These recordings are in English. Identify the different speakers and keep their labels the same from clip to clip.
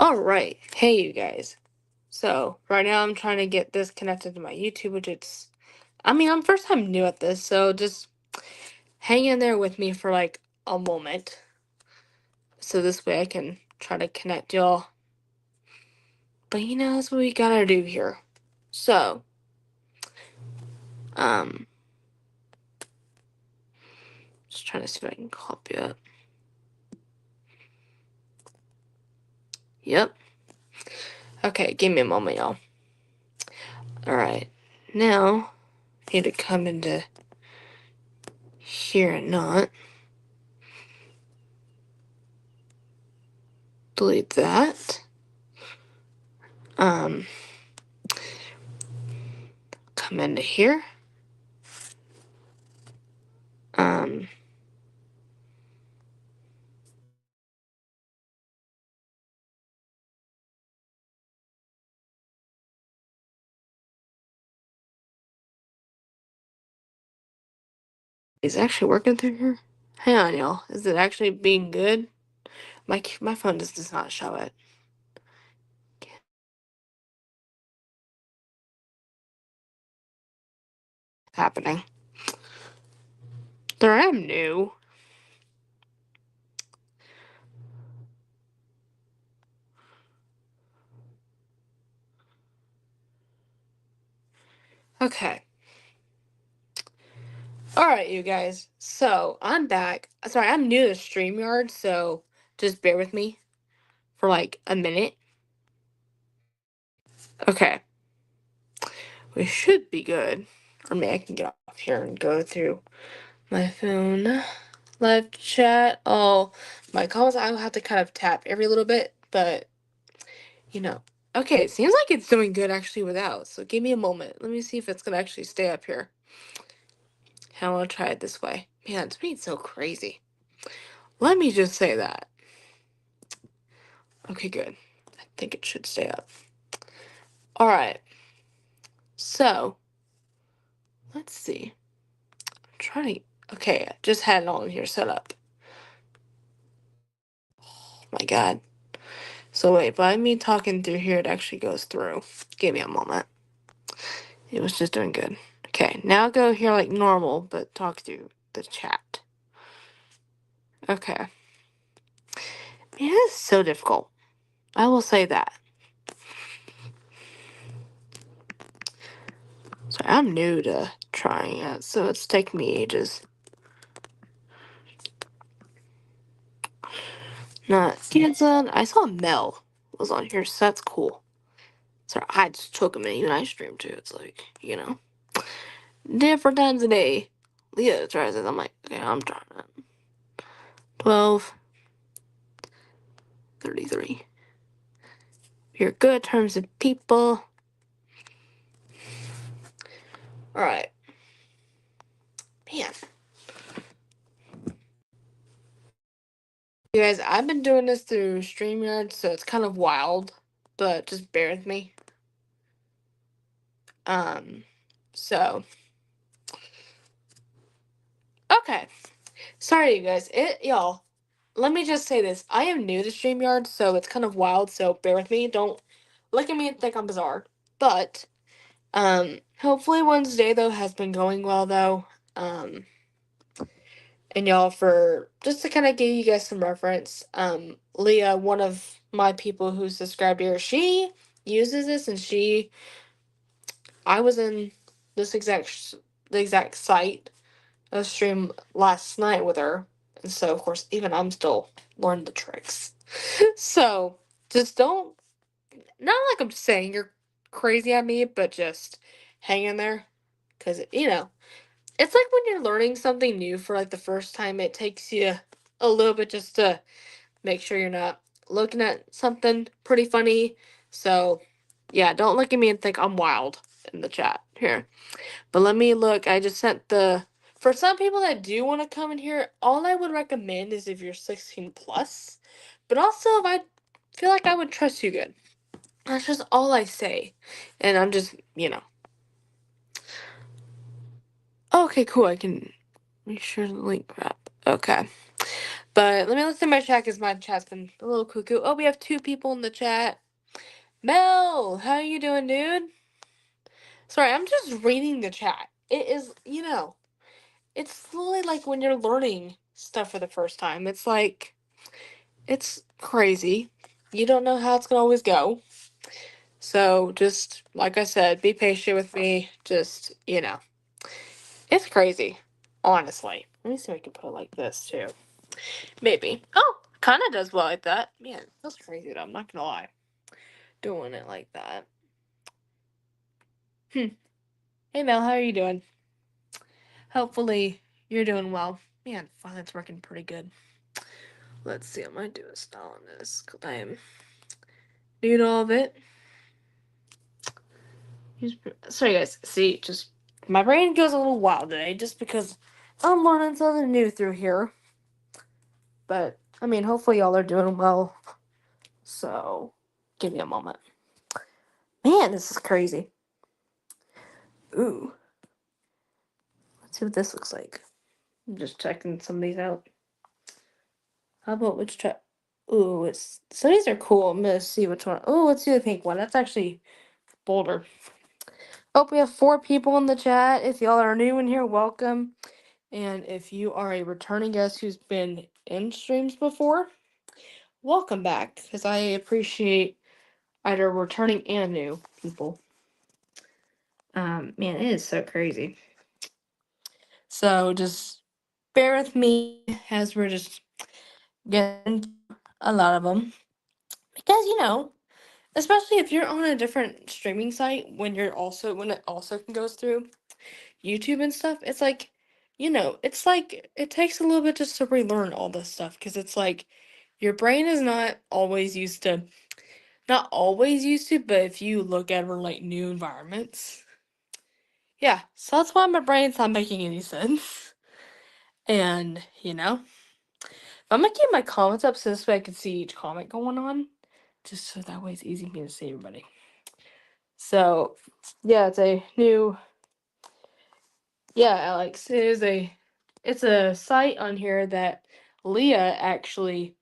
Speaker 1: All right. Hey, you guys. So, right now I'm trying to get this connected to my YouTube, which I'm first time new at this, so just hang in there with me for like a moment. So this way I can try to connect y'all. But that's what we gotta do here. So, um, just trying to see if I can copy it. Yep. Okay, give me a moment, y'all. All right. Now, I need to come into here and not delete that. Um, come into here. Um, Is it actually working through here? Hang on, y'all. Is it actually being good? My phone just does not show it. Happening. There I am new. Okay. Alright, you guys. So, I'm back. Sorry, I'm new to StreamYard, so just bear with me for like a minute. Okay. We should be good. Or maybe I can get off here and go through my phone. Live chat. Oh, my comments, I will have to kind of tap every little bit, but Okay, it seems like it's doing good actually without. So give me a moment. Let me see if it's gonna actually stay up here. I want to try it this way. Man, it's being so crazy. Let me just say that. Okay, good. I think it should stay up. All right. So let's see. I'm trying to. Okay, I just had it on here set up. Oh my God. So wait, by me talking through here, it actually goes through. Give me a moment. It was just doing good. Okay, now go here like normal, but talk through the chat. Okay. Man, it's so difficult. I will say that. Sorry, I'm new to trying it, so it's taking me ages. Not canceled. I saw Mel was on here, so that's cool. Sorry, I just took a minute. Even I stream too. It's like, different times a day. Leah tries it. I'm like, okay, I'm trying it. 12:33. You're good terms of people. Alright. Man. You guys, I've been doing this through StreamYard, so it's kind of wild, but just bear with me. So. Okay. Sorry, you guys. Y'all, let me just say this. I am new to StreamYard, so it's kind of wild, so bear with me. Don't look at me and think I'm bizarre. But, hopefully Wednesday, though, has been going well, though. And y'all, for just to kind of give you guys some reference, Leah, one of my people who subscribed here, she uses this, and I was in the exact site of stream last night with her, and so of course even I'm still learning the tricks. So just don't, not like I'm saying you're crazy at me, but just hang in there, because it's like when you're learning something new for like the first time, it takes you a little bit just to make sure you're not looking at something pretty funny. So yeah, don't look at me and think I'm wild in the chat here. But let me look. I just sent for some people that do want to come in here, all I would recommend is if you're 16 plus. But also, if I feel like I would trust you good. That's just all I say. And I'm just. Okay, cool. I can make sure the link wrap. Okay. But let me look through my chat because my chat's been a little cuckoo. Oh, we have 2 people in the chat. Mel, how you doing, dude? Sorry, I'm just reading the chat. It is, it's literally like when you're learning stuff for the first time. It's like, it's crazy. You don't know how it's gonna always go. So just, like I said, be patient with me. Just, it's crazy. Honestly. Let me see if I can put it like this, too. Maybe. Oh, kind of does well like that. Man, that's crazy though. I'm not gonna lie. Doing it like that. Hey Mel, how are you doing? Hopefully you're doing well. Man, finally it's working pretty good. Let's see, I might do a style on this because I am new to all of it. Sorry guys, see, just my brain goes a little wild today just because I'm learning something new through here. But I mean, hopefully y'all are doing well. So, give me a moment. Man, this is crazy. Ooh. Let's see what this looks like. I'm just checking some of these out. How about which track? Ooh, some of these are cool. I'm gonna see which one. Oh, let's do the pink one. That's actually bolder. Oh, we have 4 people in the chat. If y'all are new in here, welcome. And if you are a returning guest who's been in streams before, welcome back. Because I appreciate either returning and new people. Man, it is so crazy. So just bear with me as we're just getting a lot of them. Because, especially if you're on a different streaming site when it also goes through YouTube and stuff, it's like, it's like it takes a little bit just to relearn all this stuff because it's like your brain is not always used to, but if you look at like new environments, yeah. So that's why my brain's not making any sense. And I'm gonna keep my comments up so this way I can see each comment going on, just so that way it's easy for me to see everybody. So, yeah, Alex, it's a site on here that Leah actually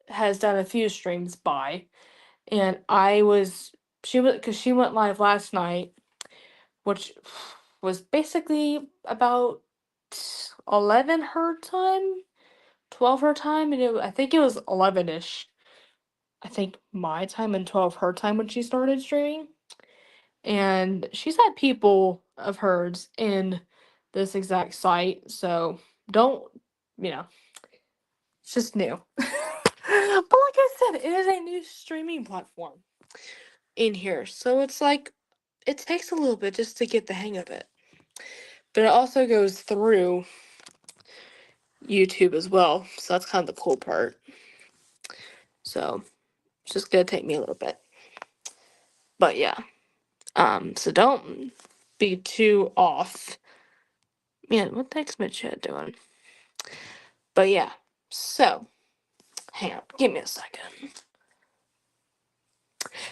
Speaker 1: has done a few streams by, and because she went live last night, which was basically about 11 her time, 12 her time, and I think it was 11ish. I think my time and 12 her time when she started streaming. And she's had people of hers in this exact site, so don't, it's just new. But like I said, it is a new streaming platform in here, so it's like it takes a little bit just to get the hang of it. But it also goes through YouTube as well, so that's kind of the cool part. So it's just gonna take me a little bit. But yeah. So don't be too off. Man, what the heck's my chat doing? But yeah, so hang on, give me a second.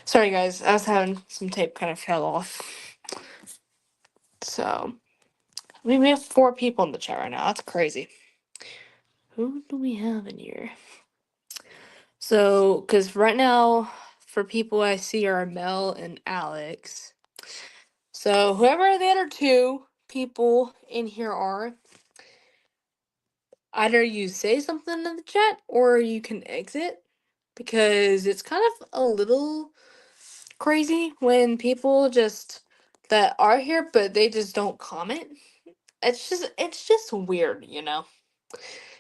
Speaker 1: Sorry guys, I was having some tape kind of fell off. So, we have 4 people in the chat right now. That's crazy. Who do we have in here? So, because right now, for people I see are Mel and Alex. So, whoever the other 2 people in here are, either you say something in the chat or you can exit. Because it's kind of a little crazy when people just that are here but they just don't comment. It's just weird.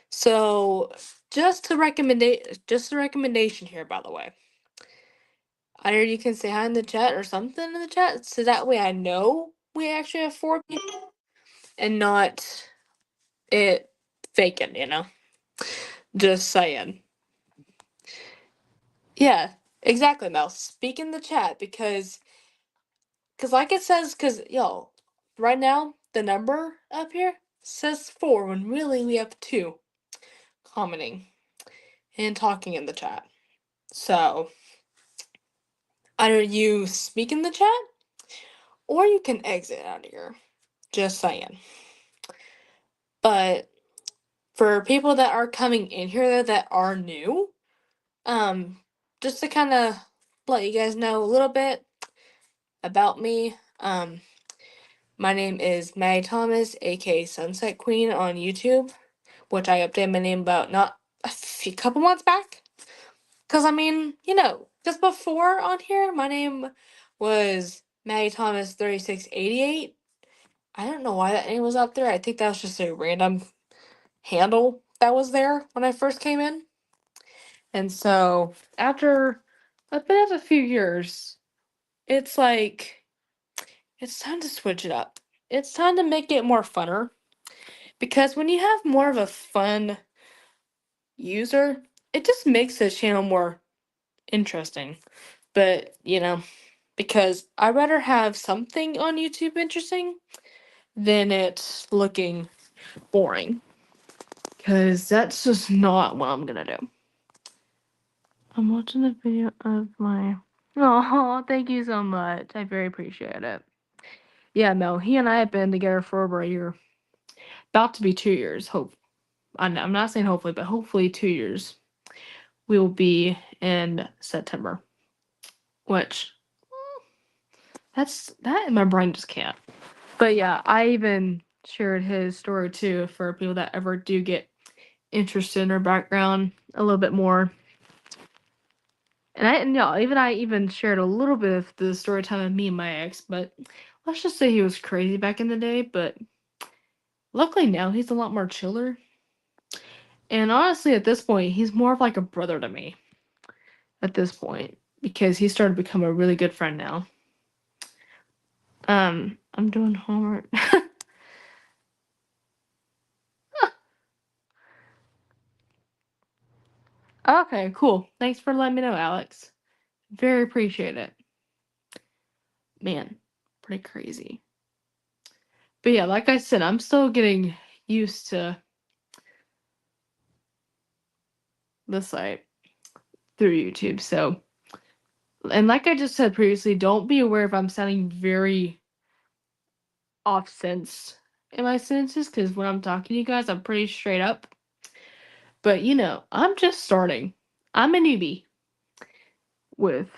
Speaker 1: So just a recommendation here, by the way. Either you can say hi in the chat or something in the chat so that way I know we actually have 4 people and not it faking. Just saying. Yeah, exactly, Mel. Speak in the chat because like it says, yo, right now, the number up here says 4 when really we have 2 commenting and talking in the chat. So, either you speak in the chat or you can exit out of here. Just saying. But for people that are coming in here that are new, um, just to kind of let you guys know a little bit about me. My name is Maddie Thomas, aka Sunset Queen on YouTube, which I updated my name about not a couple months back. Cause I mean, just before on here, my name was Maddie Thomas 3688. I don't know why that name was up there. I think that was just a random handle that was there when I first came in. And so after a bit of a few years, it's like it's time to switch it up. It's time to make it more funner. Because when you have more of a fun user, it just makes the channel more interesting. But, because I'd rather have something on YouTube interesting than it looking boring. Because that's just not what I'm gonna do. I'm watching the video of my. Oh, thank you so much. I very appreciate it. Yeah, Mel, he and I have been together for over a year. About to be 2 years. I'm not saying hopefully, but hopefully 2 years. We will be in September. Which that in my brain just can't. But yeah, I even shared his story too for people that ever do get interested in her background a little bit more. And I even shared a little bit of the story time of me and my ex, but let's just say he was crazy back in the day, but luckily now he's a lot more chiller. And honestly, at this point, he's more of like a brother to me. At this point, because he started to become a really good friend now. I'm doing homework. Okay, cool. Thanks for letting me know, Alex. Very appreciate it. Man, pretty crazy. But yeah, like I said, I'm still getting used to the site through YouTube. So, and like I just said previously, don't be aware if I'm sounding very off sense in my sentences, because when I'm talking to you guys, I'm pretty straight up. But I'm just starting. I'm a newbie with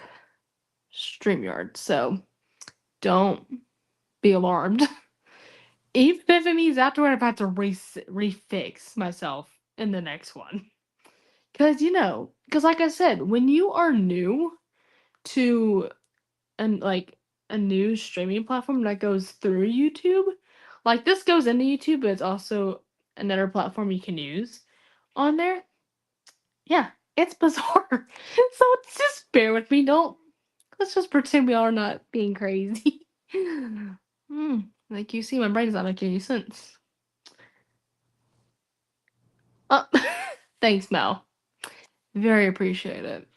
Speaker 1: StreamYard, so don't be alarmed. Even if it means afterward I have to refix myself in the next one. Because like I said, when you are new to a new streaming platform that goes through YouTube, like this goes into YouTube, but it's also another platform you can use on there. Yeah, it's bizarre. So just bear with me. Let's just pretend we are not being crazy. Like you see, my brain's not making any sense. Oh, thanks, Mel. Very appreciate it.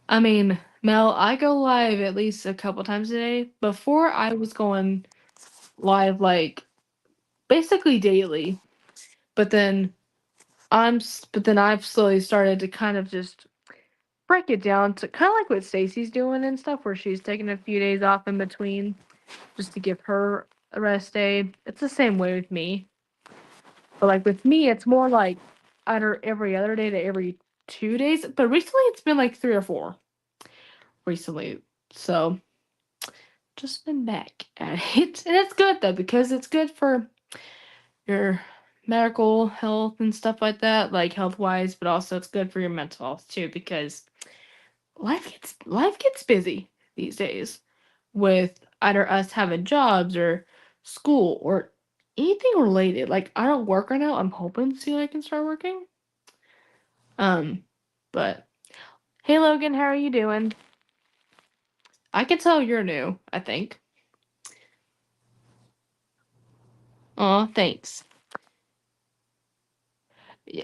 Speaker 1: I mean, Mel, I go live at least a couple times a day. Before I was going live like basically daily, but then I've slowly started to kind of just break it down to kind of like what Stacy's doing and stuff, where she's taking a few days off in between just to give her a rest day. It's the same way with me. But like with me, it's more like either every other day to every 2 days. But recently it's been like 3 or 4 recently. So just been back at it. And it's good though, because it's good for your medical health and stuff like that, like health wise, but also it's good for your mental health too, because life gets busy these days with either us having jobs or school or anything related. Like I don't work right now. I'm hoping soon I can start working. But hey Logan, how are you doing? I can tell you're new, I think. Aw, thanks. Yeah.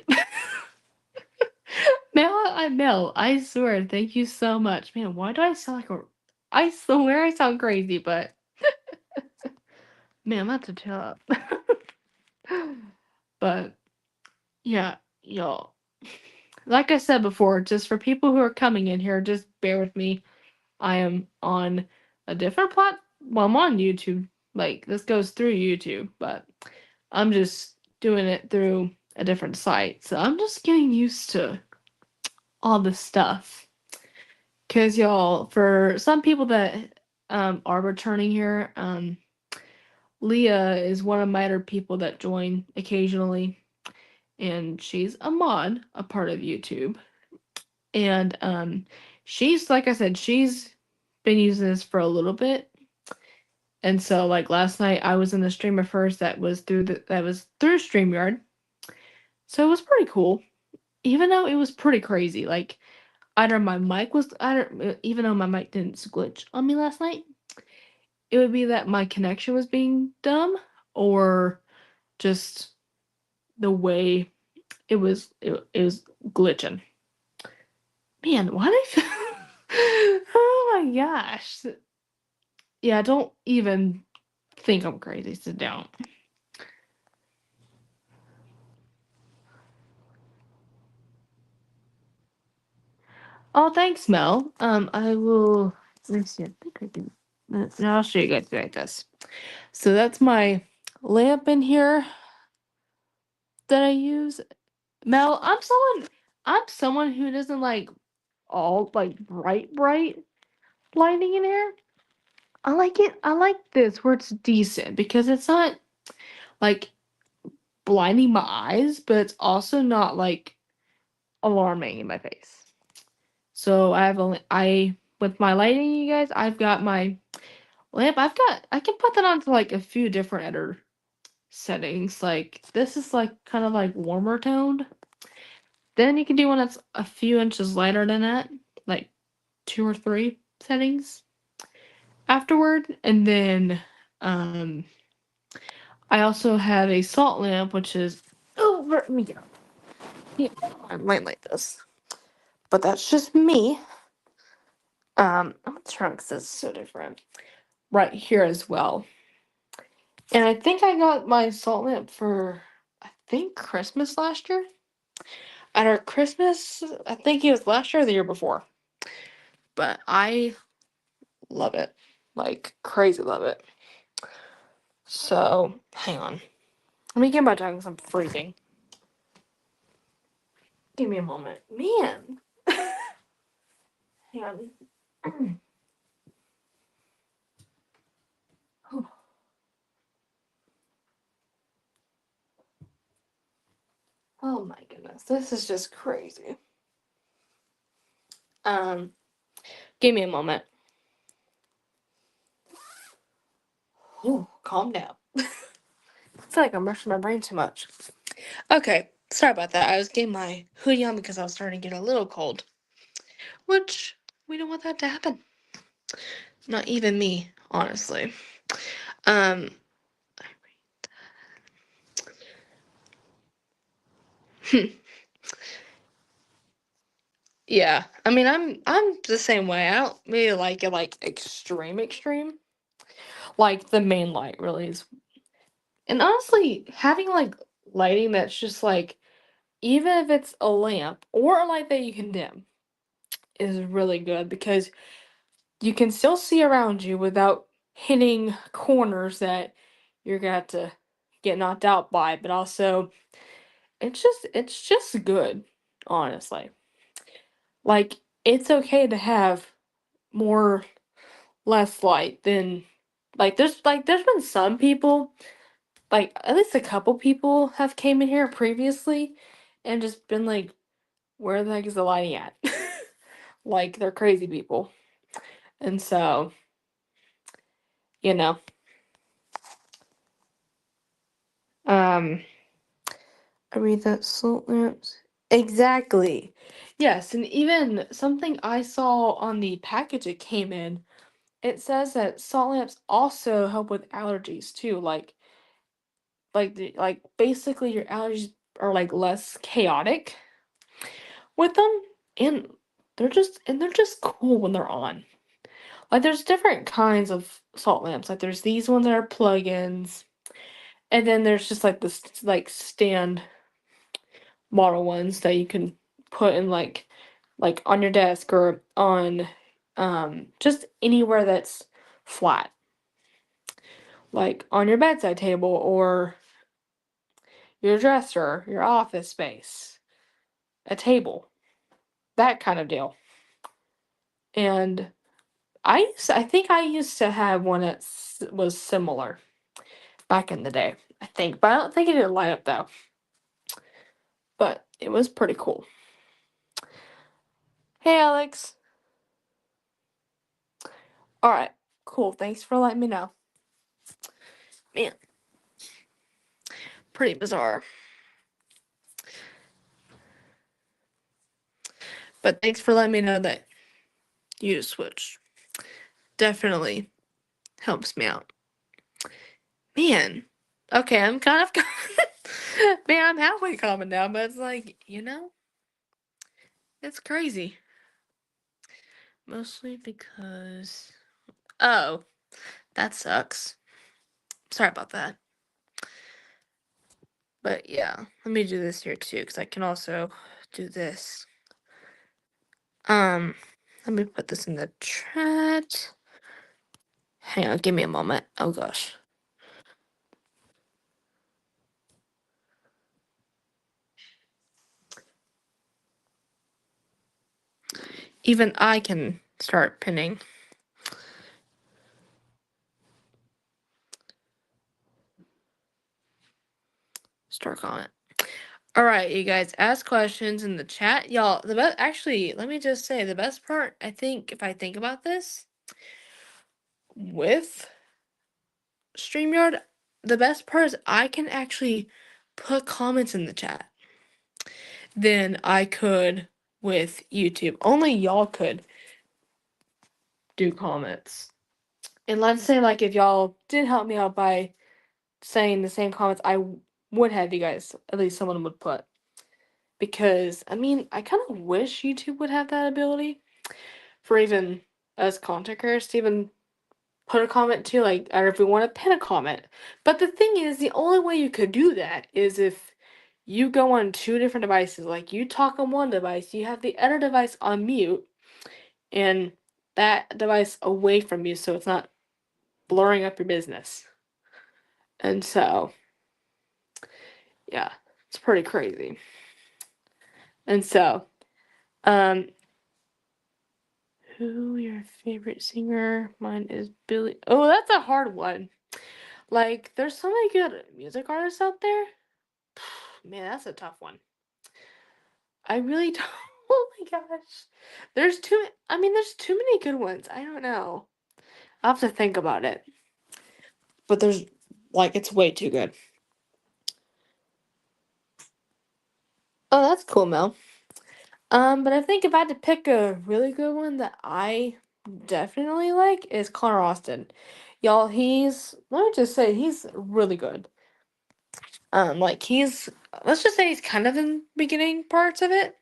Speaker 1: Mel, I swear, thank you so much. Man, why do I sound like a I swear I sound crazy, but man, I'm about to chill up. But yeah, y'all. Like I said before, just for people who are coming in here, just bear with me. I am on a different well, I'm on YouTube. Like this goes through YouTube, but I'm just doing it through a different site. So I'm just getting used to all this stuff. Cause y'all, for some people that are returning here, Leah is one of my other people that join occasionally, and she's a mod, a part of YouTube. And she's like I said, she's been using this for a little bit. And so like last night I was in the stream of hers that was through StreamYard. So it was pretty cool. Even though it was pretty crazy. Like either my mic was either even though my mic didn't glitch on me last night, it would be that my connection was being dumb or just the way it was glitching. Man, why did oh my gosh. Yeah, don't even think I'm crazy, so don't. Oh, thanks, Mel. I will. Let me see. I think I can. Now I'll show you guys like this. So that's my lamp in here that I use. Mel, I'm someone who doesn't like all like bright lighting in here. I like it. I like this where it's decent because it's not like blinding my eyes, but it's also not like alarming in my face. So I with my lighting, you guys, I've got my lamp. I can put that onto like a few different other settings. Like this is like kind of like warmer toned. Then you can do one that's a few inches lighter than that, like 2 or 3 settings afterward. And then I also have a salt lamp, which is let me get yeah, I might like this. But that's just me. I'm gonna turn because it's so different. Right here as well. And I think I got my salt lamp for I think Christmas last year. At our Christmas, I think it was last year or the year before. But I love it. Like crazy love it. So hang on. Let me get my tongue because I'm freezing. Give me a moment. Man. Hang on. Oh my goodness. This is just crazy. Um, give me a moment. Ooh, calm down. I feel like I'm rushing my brain too much. Okay, sorry about that. I was getting my hoodie on because I was starting to get a little cold. Which we don't want that to happen. Not even me, honestly. Um yeah. I mean I'm the same way. I don't really like it like extreme. Like the main light really is. And honestly, having like lighting that's just like even if it's a lamp or a light that you can dim is really good because you can still see around you without hitting corners that you're gonna have to get knocked out by, but also it's just good, honestly. Like it's okay to have more less light than there's been some people, like at least a couple people have came in here previously and just been like, where the heck is the lighting at? Like they're crazy people. And so, you know, um I read that salt lamps. Exactly. Yes, and even something I saw on the package it came in, it says that salt lamps also help with allergies too. Like basically your allergies are like less chaotic with them, and they're just cool when they're on. Like there's different kinds of salt lamps. Like there's these ones that are plug-ins, and then there's just like this like stand model ones that you can put in like on your desk or on just anywhere that's flat, like on your bedside table or your dresser, your office space, a table, that kind of deal. And I think I used to have one that was similar back in the day. I think, but I don't think it did light up though. But it was pretty cool. Hey, Alex. All right, cool. Thanks for letting me know. Man, pretty bizarre. But thanks for letting me know that you switched. Definitely helps me out. Man. Okay, I'm kind of man, I'm halfway calming down, but it's like, it's crazy. Mostly because oh, that sucks. Sorry about that. But yeah, let me do this here too, because I can also do this. Let me put this in the chat. Hang on, give me a moment. Oh gosh. Even I can start pinning. Start comment. All right, you guys, ask questions in the chat. Y'all, actually, let me just say the best part, I think, if I think about this, with StreamYard, the best part is I can actually put comments in the chat than I could with YouTube. Only y'all could do comments. And let's say, like, if y'all did help me out by saying the same comments I would have you guys, at least someone would put. Because, I mean, I kind of wish YouTube would have that ability for even us content creators to even put a comment too, like, or if we want to pin a comment. But the thing is, the only way you could do that is if you go on two different devices. Like, you talk on one device, you have the other device on mute, and that device away from you so it's not blurring up your business. And so, yeah, it's pretty crazy. And so, who your favorite singer? Mine is Billie. Oh, that's a hard one. Like, there's so many good music artists out there. Man, that's a tough one. I really don't. Oh my gosh. There's too many good ones. I don't know. I'll have to think about it. But it's way too good. Oh, that's cool, Mel. But I think if I had to pick a really good one that I definitely like is Connor Austin. Y'all, let me just say, he's really good. Let's just say he's kind of in beginning parts of it.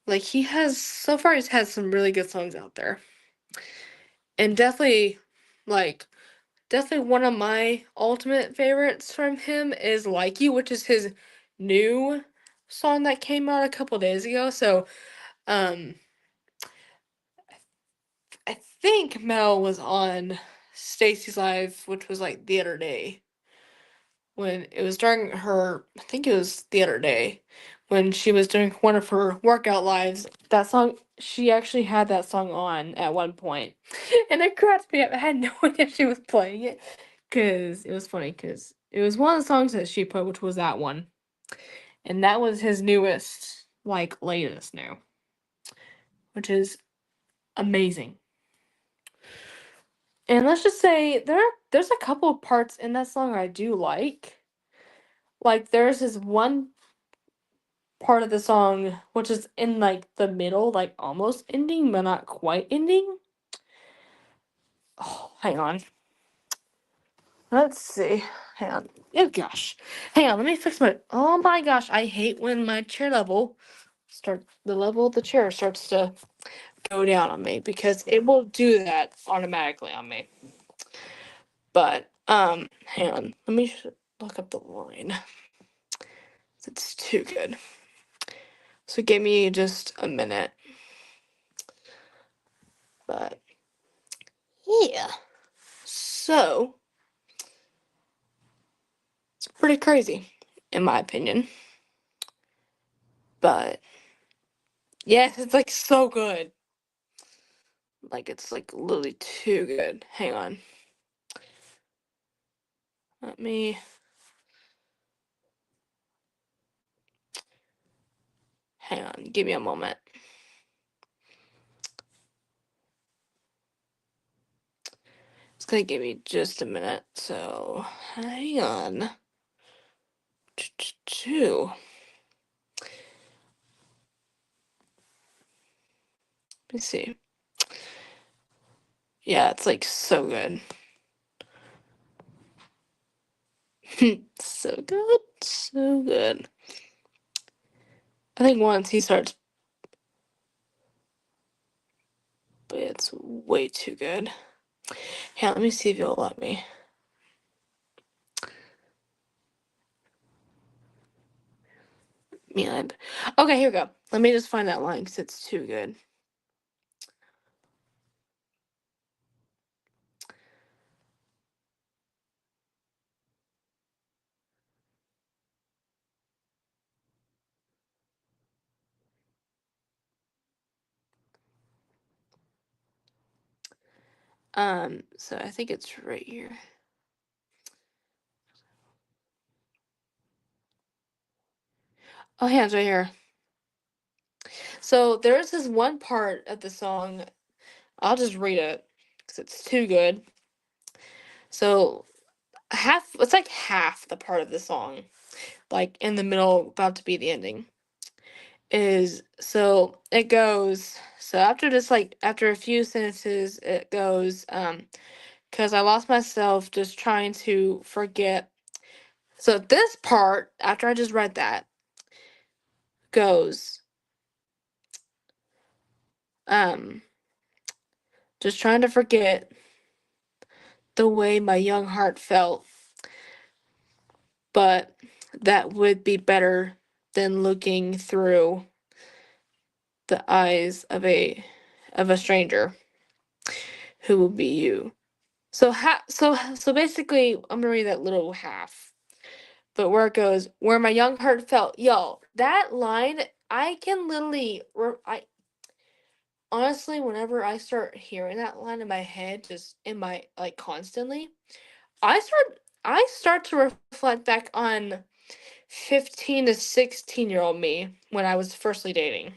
Speaker 1: Like, so far he's had some really good songs out there. And definitely one of my ultimate favorites from him is Like You, which is his new song that came out a couple days ago. So, um, I think Mel was on Stacy's Live, which was like the other day. When it was during I think it was the other day, when she was doing one of her workout lives. That song, she actually had that song on at one point. And it cracked me up. I had no idea she was playing it. Because it was funny, because it was one of the songs that she put, which was that one. And that was his newest, like, latest new. Which is amazing. And let's just say there's a couple of parts in that song I do like. Like, there's this one part of the song which is in like the middle, like almost ending, but not quite ending. Oh, hang on. Let's see. Hang on. Oh gosh. Hang on, let me fix my oh my gosh, I hate when my chair the level of the chair starts to go down on me because it will do that automatically on me. But hang on. Let me look up the line. It's too good. So give me just a minute. But yeah. So it's pretty crazy. in my opinion. But yes, it's like so good. Like it's like literally too good. Hang on. Let me hang on. Give me a moment. It's gonna give me just a minute. So hang on. Two. Let me see. Yeah, it's like so good. So good. So good. I think once he starts, but it's way too good. Yeah, let me see if you'll let me. Man. Okay, here we go. Let me just find that line because it's too good. So I think it's right here. Oh, yeah, it's right here. So there's this one part of the song. I'll just read it because it's too good. So it's like half the part of the song, like in the middle, about to be the ending. Is so it goes. So after just like after a few sentences, it goes. Because I lost myself just trying to forget. So this part, after I just read that, goes. Um, just trying to forget the way my young heart felt, but that would be better than looking through the eyes of a stranger who will be you. So basically, I'm gonna read that little half. But where it goes, where my young heart felt, yo, that line, I can literally, I honestly, whenever I start hearing that line in my head, just in my like constantly, I start to reflect back on 15 to 16-year-old me when I was firstly dating.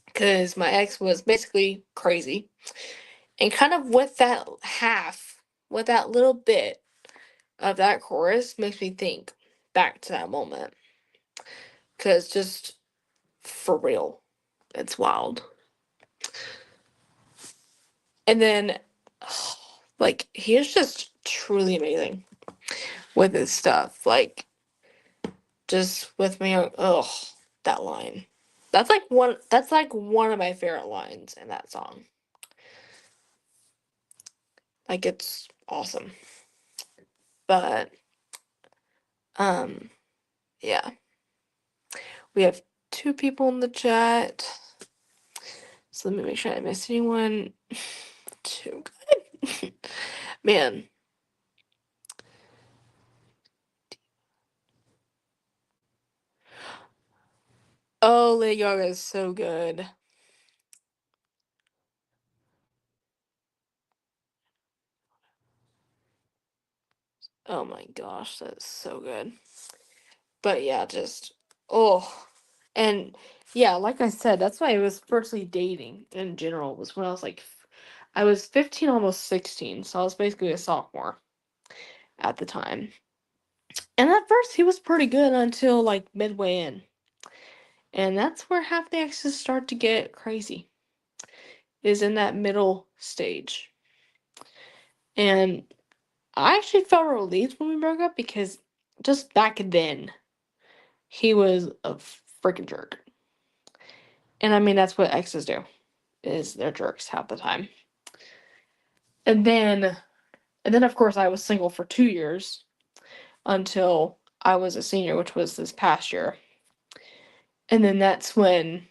Speaker 1: Because my ex was basically crazy. And kind of with that little bit of that chorus makes me think back to that moment. Because just for real, it's wild. And then, like, he is just truly amazing with his stuff. Like, just with me, that line. That's like one of my favorite lines in that song. Like it's awesome. But um yeah. We have two people in the chat. So let me make sure I didn't miss anyone. Too good. Man. Oh, Lady Gaga is so good. Oh my gosh, that's so good. But yeah, just oh, and yeah, like I said, that's why I was firstly dating in general was when I was like, I was 15, almost 16, so I was basically a sophomore at the time. And at first, he was pretty good until like midway in, and that's where half the exes start to get crazy. Is in that middle stage, and I actually felt relieved when we broke up because just back then, he was a freaking jerk. And I mean, that's what exes do. Is they're jerks half the time. And then and then of course I was single for 2 years until I was a senior, which was this past year. And then that's when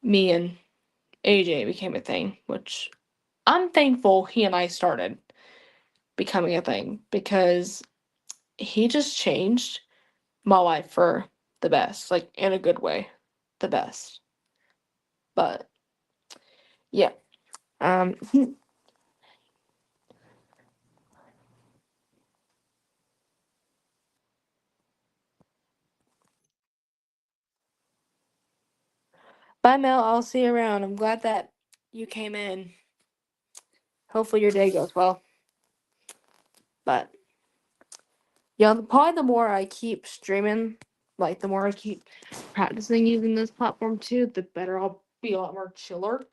Speaker 1: me and AJ became a thing, which I'm thankful he and I started becoming a thing because he just changed my life for the best, like in a good way, the best. But yeah, um, bye Mel. I'll see you around. I'm glad that you came in. Hopefully your day goes well. But yeah, probably the more I keep streaming, like the more I keep practicing using this platform too, the better I'll be a lot more chiller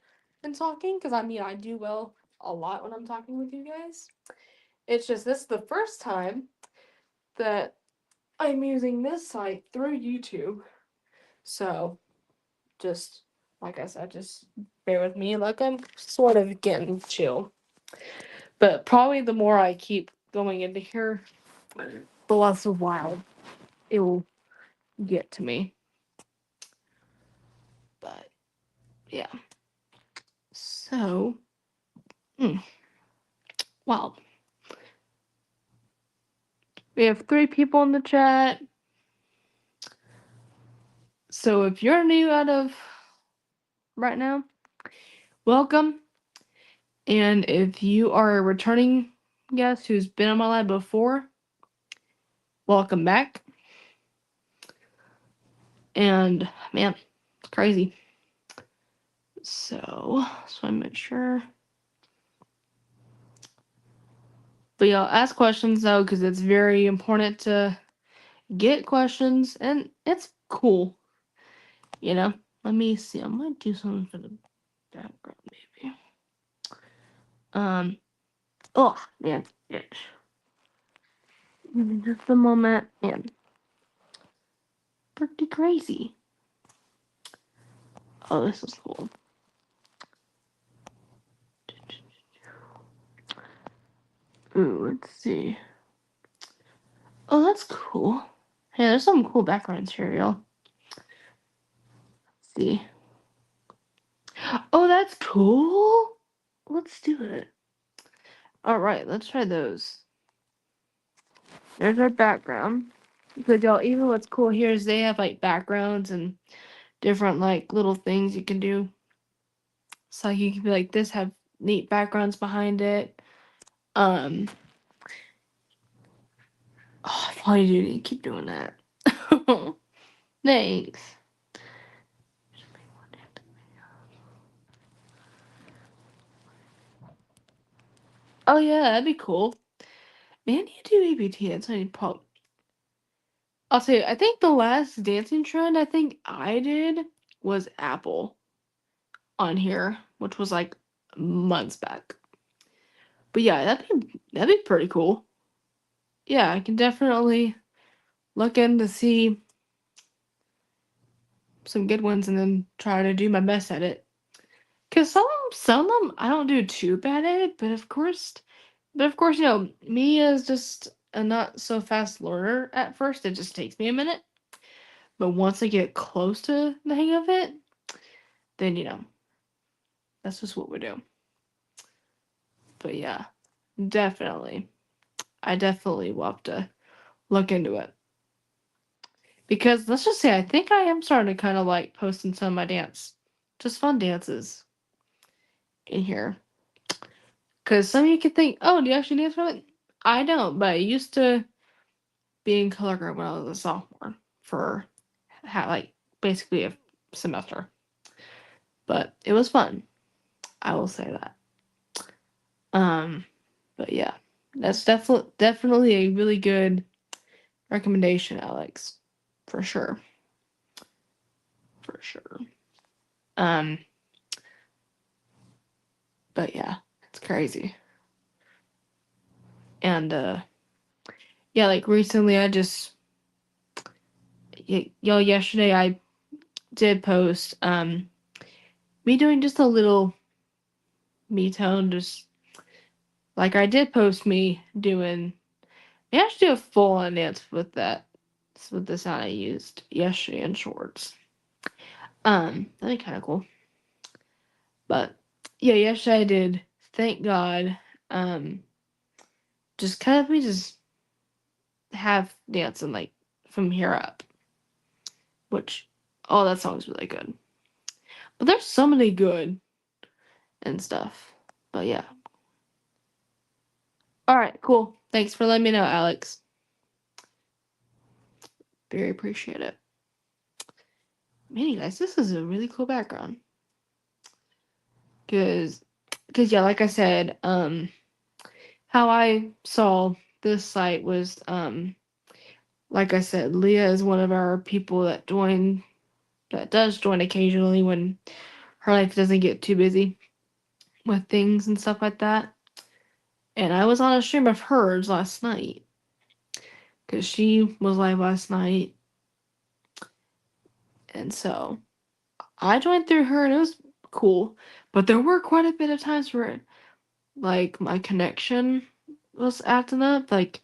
Speaker 1: in talking. Because I mean, I do well a lot when I'm talking with you guys. It's just this is the first time that I'm using this site through YouTube. So just like I said, just bear with me. Like I'm sort of getting chill. But probably the more I keep going into here, the less wild it will get to me. But yeah. So, well, we have 3 people in the chat. So if you're new out of right now, welcome. And if you are a returning guest who's been on my live before, welcome back. And man, it's crazy. So I make sure. But y'all ask questions though, because it's very important to get questions, and it's cool. You know. Let me see. I might do something for the background, maybe. Oh man, itch. Give me just a moment. Man, pretty crazy. Oh, this is cool. Ooh, let's see. Oh, that's cool. Hey, there's some cool backgrounds here, y'all. Let's see. Oh, that's cool. Let's do it. All right, let's try those. There's our background. Because y'all, even what's cool here is they have like backgrounds and different like little things you can do. So you can be like this, have neat backgrounds behind it. Oh, I probably do need to keep doing that. Thanks. Oh yeah, that'd be cool. Man, you do ABT. That's any problem. I'll say, I think the last dancing trend I think I did was Apple on here, which was like months back. But yeah, that'd be pretty cool. Yeah, I can definitely look in to see some good ones and then try to do my best at it. Cause some of them I don't do too bad at it, but of course, me as just a not so fast learner at first, it just takes me a minute. But once I get close to the hang of it, then that's just what we do. But yeah, definitely. I definitely will have to look into it. Because let's just say I think I am starting to kind of like posting some of my just fun dances in here. Because some of you could think, oh, do you actually dance for it? I don't, but I used to be in color guard when I was a sophomore for like basically a semester. But it was fun. I will say that. But yeah, that's definitely a really good recommendation, Alex, for sure. For sure. Um, but yeah, it's crazy. And yeah, like recently yesterday I did post me doing just a little me tone, just like I did post me doing I actually do a full on dance with that. With the sound I used yesterday in shorts. That'd be kind of cool. But yeah, yesterday I did. Thank God. Um, just kind of we just have dancing like from Here Up, which, oh, that song's really good. But there's so many good and stuff. But yeah. All right, cool. Thanks for letting me know, Alex. Very appreciate it. Man, you guys, this is a really cool background. Cause yeah, like I said, how I saw this site was, like I said, Leah is one of our people that does join occasionally when her life doesn't get too busy with things and stuff like that. And I was on a stream of hers last night because she was live last night, and so I joined through her, and it was cool. But there were quite a bit of times where, like, my connection was acting up. Like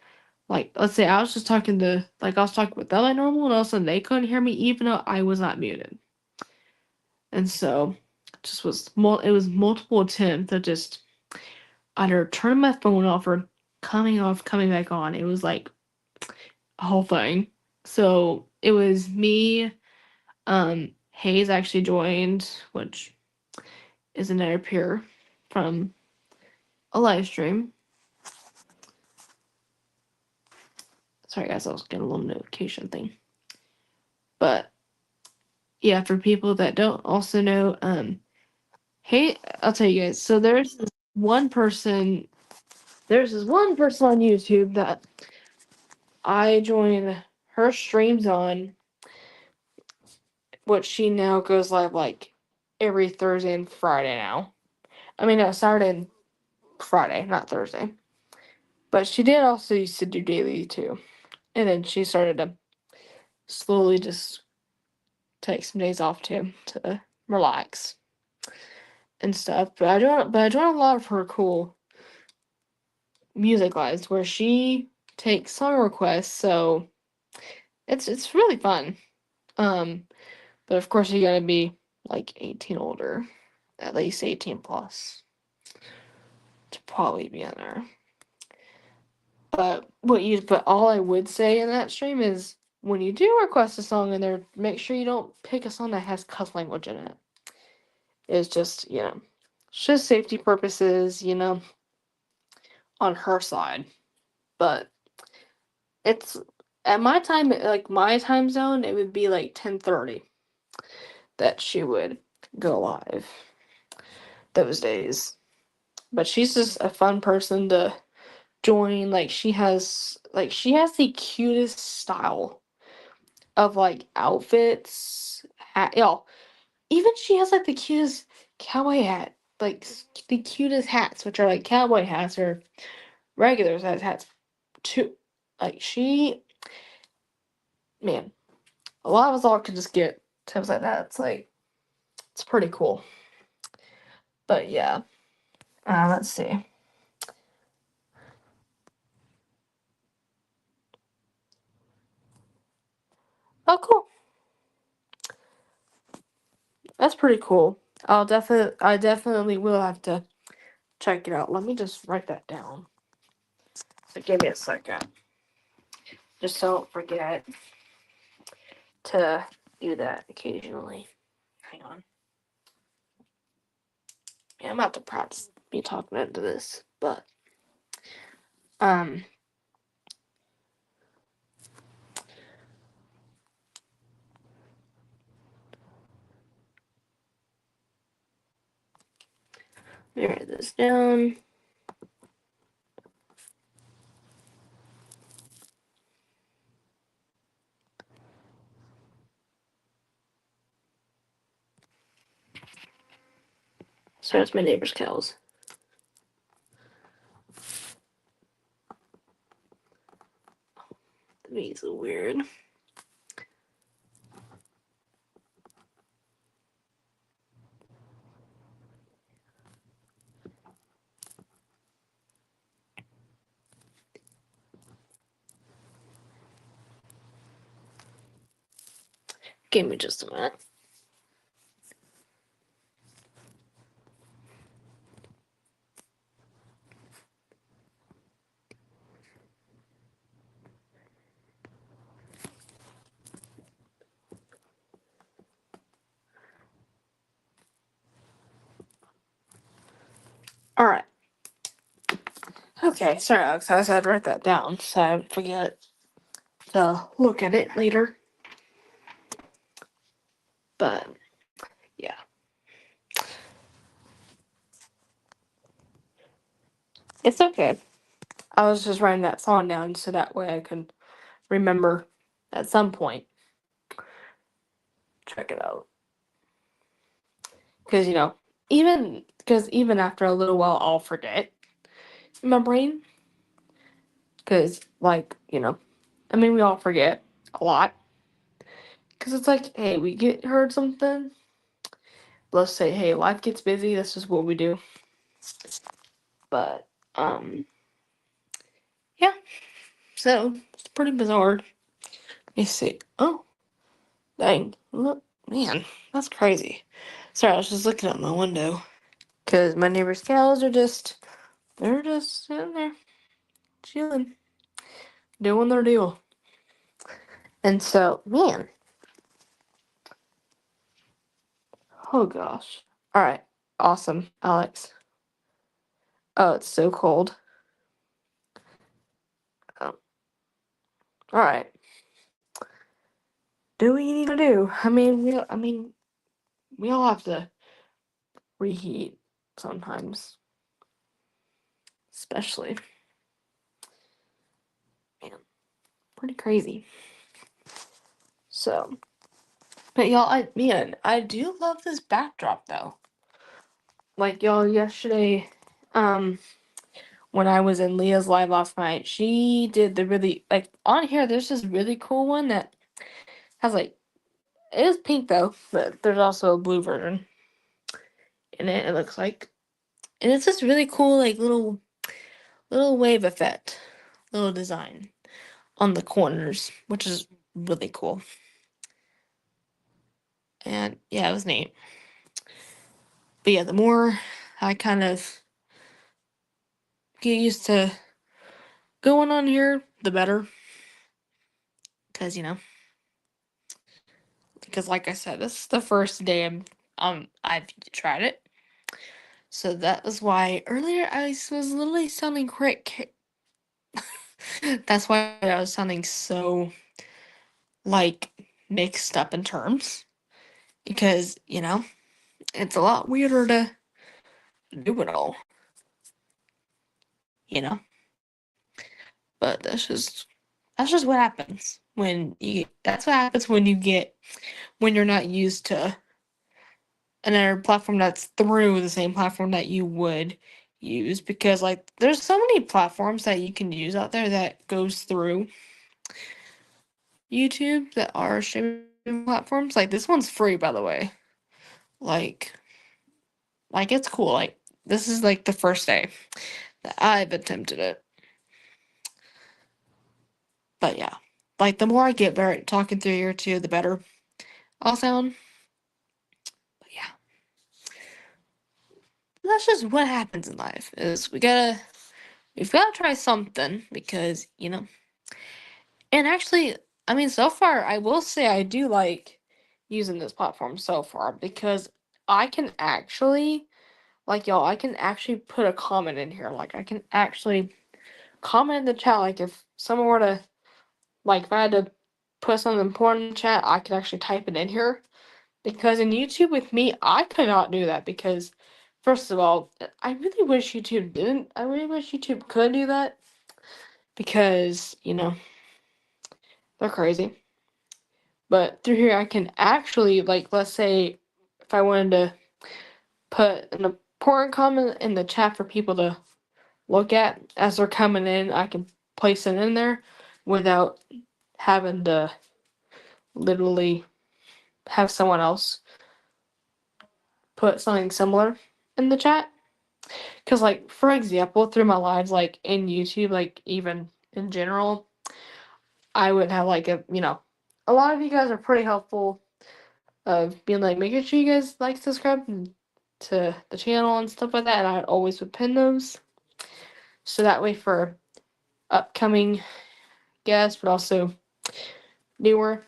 Speaker 1: let's say I was just talking to, like, I was talking with them like normal, and all of a sudden they couldn't hear me even though I was not muted. And so, just was it was multiple attempts of just either turning my phone off or coming off, coming back on. It was like a whole thing. So it was me. Hayes actually joined, which is another peer from a live stream. Sorry guys, I was getting a little notification thing. But yeah, for people that don't also know, hey, I'll tell you guys. So there's this one person on YouTube that I join her streams on, which she now goes live like every Thursday and Friday now. I mean, no, Saturday and Friday, not Thursday. But she did also used to do daily too. And then she started to slowly just take some days off too to relax and stuff. But I join a lot of her cool music lives where she takes song requests, so it's really fun. But of course you gotta be like 18 older, at least 18 plus, to probably be in there. But all I would say in that stream is when you do request a song in there, make sure you don't pick a song that has cuss language in it. It's just, it's just safety purposes, on her side. But it's at my time, like my time zone, it would be like 10:30 that she would go live those days. But she's just a fun person to join. She has the cutest style of like outfits. Even she has like the cutest cowboy hat, like the cutest hats, which are like cowboy hats or regular size hats too. Like man, a lot of us all could just get tips like that. It's pretty cool. But yeah, let's see. Oh, cool. That's pretty cool. I definitely will have to check it out. Let me just write that down. So give me a second. Just so I don't forget to do that occasionally. Hang on. Yeah, I'm about to practice me talking into this, but um let me write this down. So it's my neighbor's cows. That means weird. Give me just a minute. All right. Okay, sorry, Alex. I had to write that down so I don't forget to look at it later. But yeah, it's okay. I was just writing that song down so that way I could remember at some point. Check it out. Because, even after a little while, I'll forget in my brain. Because, we all forget a lot. Because it's like, hey, we heard something. Let's say, hey, life gets busy. This is what we do. But, yeah. So, it's pretty bizarre. Let me see. Oh, dang. Look, man, that's crazy. Sorry, I was just looking out my window. Because my neighbor's cows they're just sitting there, chilling, doing their deal. And so, man, oh gosh. All right, awesome, Alex. Oh, it's so cold. Oh, all right. Do what you need to do. We all have to reheat sometimes, especially. Man, pretty crazy. So, but y'all, I do love this backdrop though. Like y'all, yesterday, um, when I was in Leah's live last night, she did the really like on here. There's this really cool one that has like it is pink though, but there's also a blue version in it. It looks like, and it's this really cool like little wave effect, little design on the corners, which is really cool. And yeah, it was neat. But yeah, the more I kind of get used to going on here, the better. Because because like I said, this is the first day I've tried it. So that was why earlier I was literally sounding quick. That's why I was sounding so like mixed up in terms because it's a lot weirder to do it all, you know. But that's just what happens when you. That's what happens when you're not used to another platform that's through the same platform that you would use because like there's so many platforms that you can use out there that goes through YouTube that are streaming platforms. Like this one's free by the way. Like it's cool. Like this is like the first day that I've attempted it. But yeah. Like the more I get better at talking through here too, the better I'll sound. But yeah. That's just what happens in life is we've gotta try something because, and actually, so far, I will say I do like using this platform so far because I can actually, like, y'all, I can actually put a comment in here. Like, I can actually comment in the chat. Like, if someone were to, like, if I had to put something important in the chat, I could actually type it in here. Because in YouTube with me, I could not do that because, first of all, I really wish YouTube didn't. I really wish YouTube could do that because, they're crazy. But through here, I can actually, like, let's say if I wanted to put an important comment in the chat for people to look at as they're coming in, I can place it in there without having to literally have someone else put something similar in the chat. Because, like, for example, through my lives, like, in YouTube, like, even in general, I would have, like, a lot of you guys are pretty helpful of being like making sure you guys like subscribe to the channel and stuff like that, and I always would pin those so that way for upcoming guests but also newer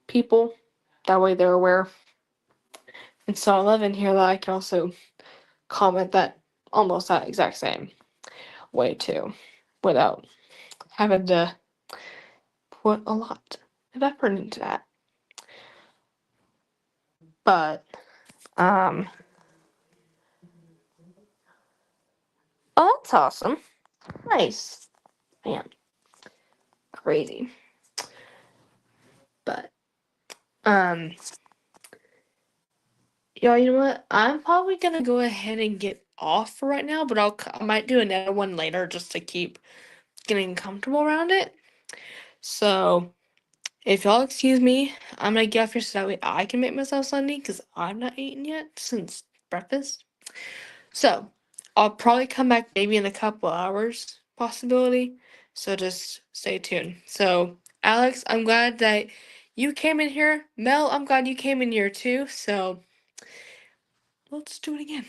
Speaker 1: people, that way they're aware. And so I love in here that I can also comment that almost that exact same way too, without having to put a lot of effort into that. But um, oh, that's awesome. Nice, man, crazy. But um, yo, you know what? I'm probably gonna go ahead and get off for right now, but I might do another one later just to keep getting comfortable around it. So if y'all excuse me, I'm gonna get off here so that way I can make myself Sunday because I'm not eating yet since breakfast. So I'll probably come back maybe in a couple hours, possibility. So just stay tuned. So Alex, I'm glad that you came in here. Mel, I'm glad you came in here too. So let's do it again.